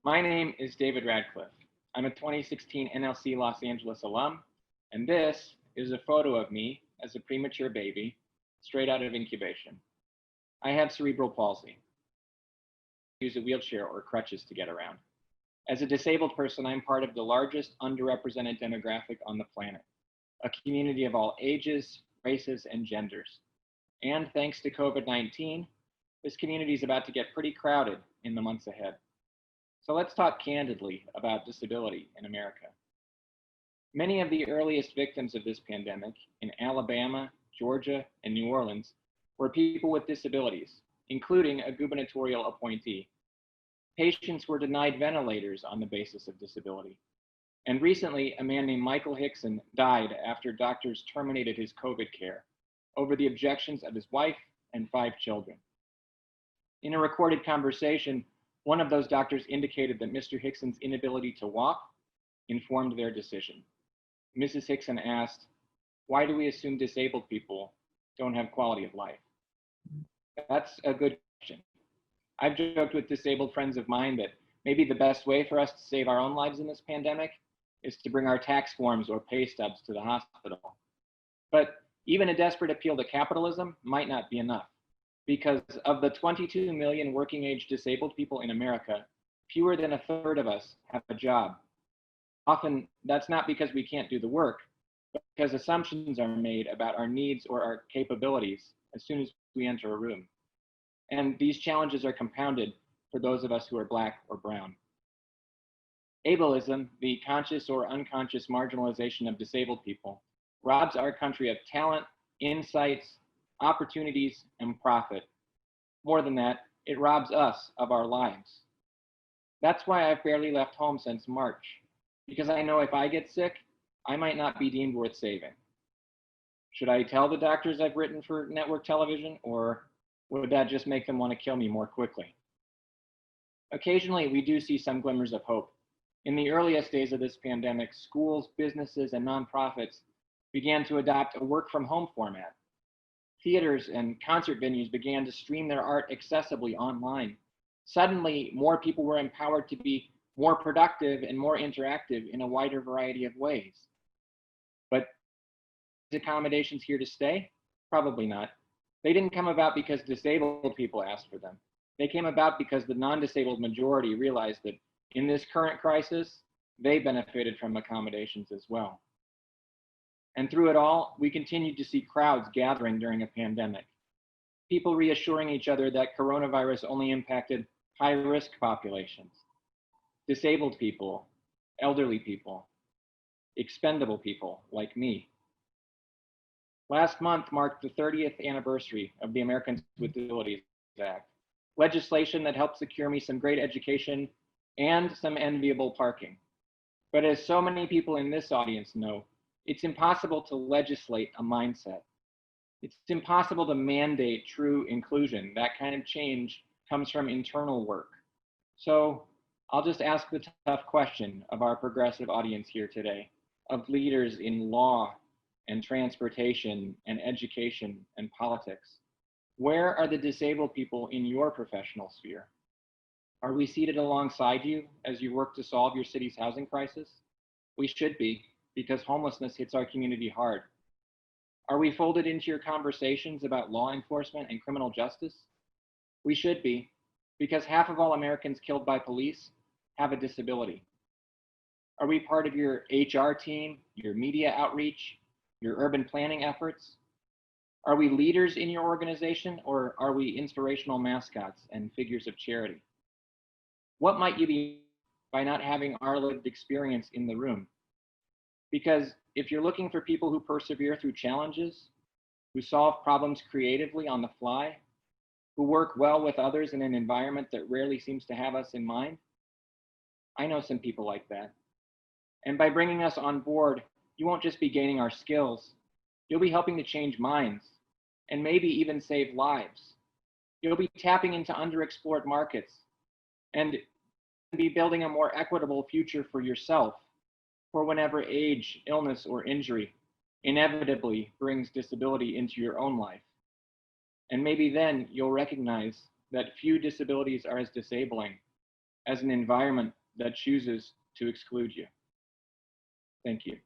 My name is David Radcliff. I'm a 2016 NLC Los Angeles alum, and this is a photo of me as a premature baby, straight out of incubation. I have cerebral palsy. I use a wheelchair or crutches to get around. As a disabled person, I'm part of the largest underrepresented demographic on the planet, a community of all ages, races, and genders. And thanks to COVID-19, this community is about to get pretty crowded in the months ahead. So let's talk candidly about disability in America. Many of the earliest victims of this pandemic in Alabama, Georgia, and New Orleans were people with disabilities, including a gubernatorial appointee. Patients were denied ventilators on the basis of disability. And recently, a man named Michael Hickson died after doctors terminated his COVID care over the objections of his wife and 5 children. In a recorded conversation, one of those doctors indicated that Mr. Hickson's inability to walk informed their decision. Mrs. Hickson asked, "Why do we assume disabled people don't have quality of life?" That's a good question. I've joked with disabled friends of mine that maybe the best way for us to save our own lives in this pandemic is to bring our tax forms or pay stubs to the hospital. But even a desperate appeal to capitalism might not be enough, because of the 22 million working age disabled people in America, fewer than a third of us have a job. Often that's not because we can't do the work, but because assumptions are made about our needs or our capabilities as soon as we enter a room. And these challenges are compounded for those of us who are Black or brown. Ableism, the conscious or unconscious marginalization of disabled people, robs our country of talent, insights, opportunities, and profit. More than that, it robs us of our lives. That's why I've barely left home since March, because I know if I get sick, I might not be deemed worth saving. Should I tell the doctors I've written for network television, or would that just make them want to kill me more quickly? Occasionally, we do see some glimmers of hope. In the earliest days of this pandemic, schools, businesses, and nonprofits began to adopt a work-from-home format. Theaters and concert venues began to stream their art accessibly online. Suddenly, more people were empowered to be more productive and more interactive in a wider variety of ways. But accommodations here to stay? Probably not. They didn't come about because disabled people asked for them. They came about because the non-disabled majority realized that in this current crisis, they benefited from accommodations as well. And through it all, we continued to see crowds gathering during a pandemic. People reassuring each other that coronavirus only impacted high-risk populations, disabled people, elderly people, expendable people like me. Last month marked the 30th anniversary of the Americans with Disabilities Act, legislation that helped secure me some great education and some enviable parking. But as so many people in this audience know, it's impossible to legislate a mindset. It's impossible to mandate true inclusion. That kind of change comes from internal work. So I'll just ask the tough question of our progressive audience here today, of leaders in law and transportation and education and politics. Where are the disabled people in your professional sphere? Are we seated alongside you as you work to solve your city's housing crisis? We should be, because homelessness hits our community hard. Are we folded into your conversations about law enforcement and criminal justice? We should be, because half of all Americans killed by police have a disability. Are we part of your HR team, your media outreach, your urban planning efforts? Are we leaders in your organization, or are we inspirational mascots and figures of charity? What might you be by not having our lived experience in the room? Because if you're looking for people who persevere through challenges, who solve problems creatively on the fly, who work well with others in an environment that rarely seems to have us in mind, I know some people like that. And by bringing us on board, you won't just be gaining our skills, you'll be helping to change minds and maybe even save lives. You'll be tapping into underexplored markets and be building a more equitable future for yourself for whenever age, illness, or injury inevitably brings disability into your own life. And maybe then you'll recognize that few disabilities are as disabling as an environment that chooses to exclude you. Thank you.